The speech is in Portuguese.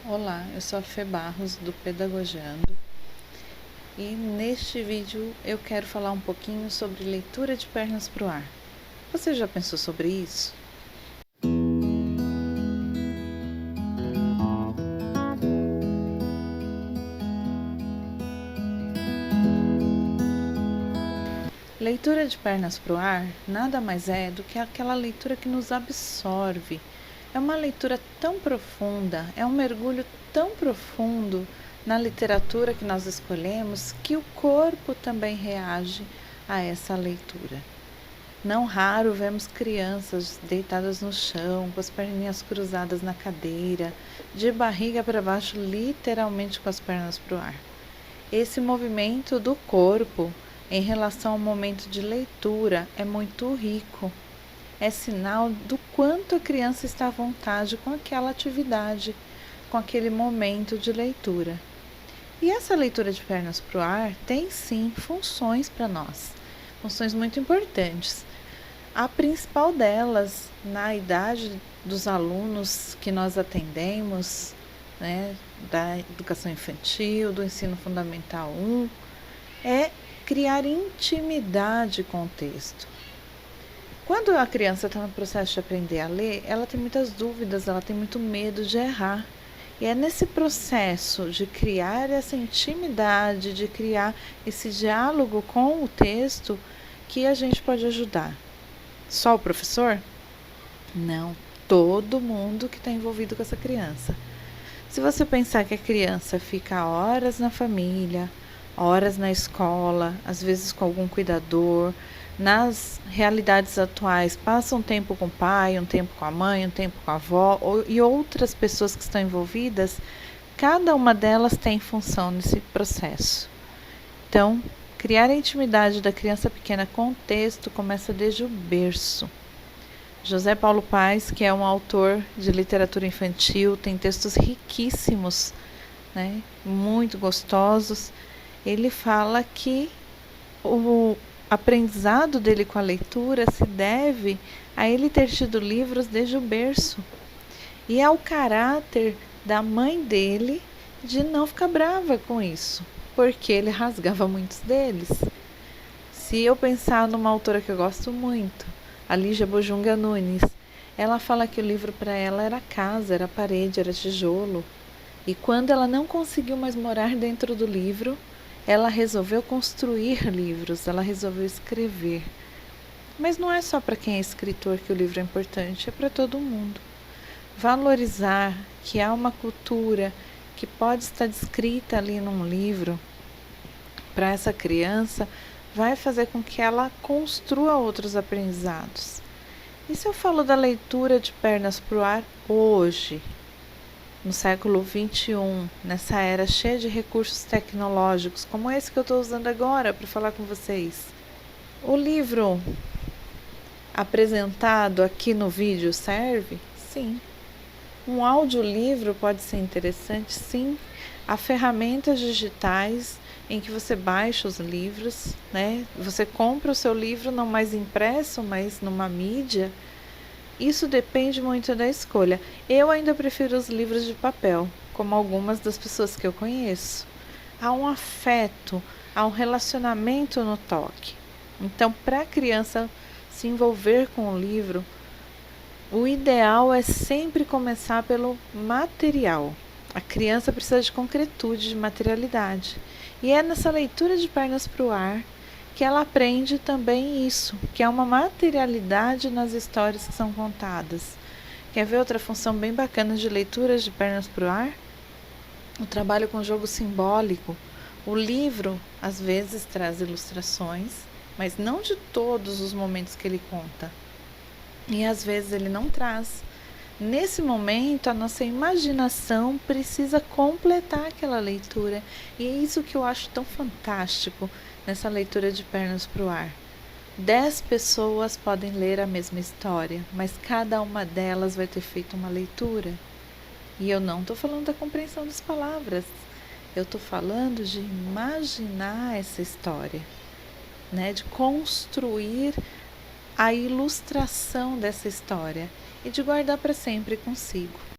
Olá, eu sou a Fê Barros do Pedagogiando e neste vídeo eu quero falar um pouquinho sobre leitura de pernas para o ar. Você já pensou sobre isso? Leitura de pernas para o ar nada mais é do que aquela leitura que nos absorve. É uma leitura tão profunda, é um mergulho tão profundo na literatura que nós escolhemos que o corpo também reage a essa leitura. Não raro vemos crianças deitadas no chão, com as perninhas cruzadas na cadeira, de barriga para baixo, literalmente com as pernas para o ar. Esse movimento do corpo em relação ao momento de leitura é muito rico. É sinal do quanto a criança está à vontade com aquela atividade, com aquele momento de leitura. E essa leitura de pernas para o ar tem sim funções para nós, funções muito importantes. A principal delas, na idade dos alunos que nós atendemos, da educação infantil, do ensino fundamental 1, é criar intimidade com o texto. Quando a criança está no processo de aprender a ler, ela tem muitas dúvidas, ela tem muito medo de errar. E é nesse processo de criar essa intimidade, de criar esse diálogo com o texto, que a gente pode ajudar. Só o professor? Não, todo mundo que está envolvido com essa criança. Se você pensar que a criança fica horas na família, horas na escola, às vezes com algum cuidador, nas realidades atuais, passa um tempo com o pai, um tempo com a mãe, um tempo com a avó e outras pessoas que estão envolvidas, cada uma delas tem função nesse processo. Então, criar a intimidade da criança pequena com o texto começa desde o berço. José Paulo Paes, que é um autor de literatura infantil, tem textos riquíssimos, muito gostosos. Ele fala que o aprendizado dele com a leitura se deve a ele ter tido livros desde o berço e ao caráter da mãe dele de não ficar brava com isso, porque ele rasgava muitos deles. Se eu pensar numa autora que eu gosto muito, a Lígia Bojunga Nunes, ela fala que o livro para ela era casa, era parede, era tijolo. E quando ela não conseguiu mais morar dentro do livro, ela resolveu construir livros, ela resolveu escrever. Mas não é só para quem é escritor que o livro é importante, é para todo mundo. Valorizar que há uma cultura que pode estar descrita ali num livro para essa criança vai fazer com que ela construa outros aprendizados. E se eu falo da leitura de pernas para o ar hoje, no século XXI, nessa era cheia de recursos tecnológicos, como esse que eu estou usando agora para falar com vocês? O livro apresentado aqui no vídeo serve? Sim. Um audiolivro pode ser interessante? Sim. Há ferramentas digitais em que você baixa os livros, Você compra o seu livro não mais impresso, mas numa mídia. Isso depende muito da escolha. Eu ainda prefiro os livros de papel, como algumas das pessoas que eu conheço. Há um afeto, há um relacionamento no toque. Então, para a criança se envolver com o livro, o ideal é sempre começar pelo material. A criança precisa de concretude, de materialidade. E é nessa leitura de pernas para o ar que ela aprende também isso, que é uma materialidade nas histórias que são contadas. Quer ver outra função bem bacana de leituras de pernas para o ar? O trabalho com jogo simbólico. O livro, às vezes, traz ilustrações, mas não de todos os momentos que ele conta. E às vezes ele não traz. Nesse momento, a nossa imaginação precisa completar aquela leitura. E é isso que eu acho tão fantástico nessa leitura de pernas para o ar. 10 pessoas podem ler a mesma história, mas cada uma delas vai ter feito uma leitura. E eu não estou falando da compreensão das palavras. Eu estou falando de imaginar essa história, de construir a ilustração dessa história e de guardar para sempre consigo.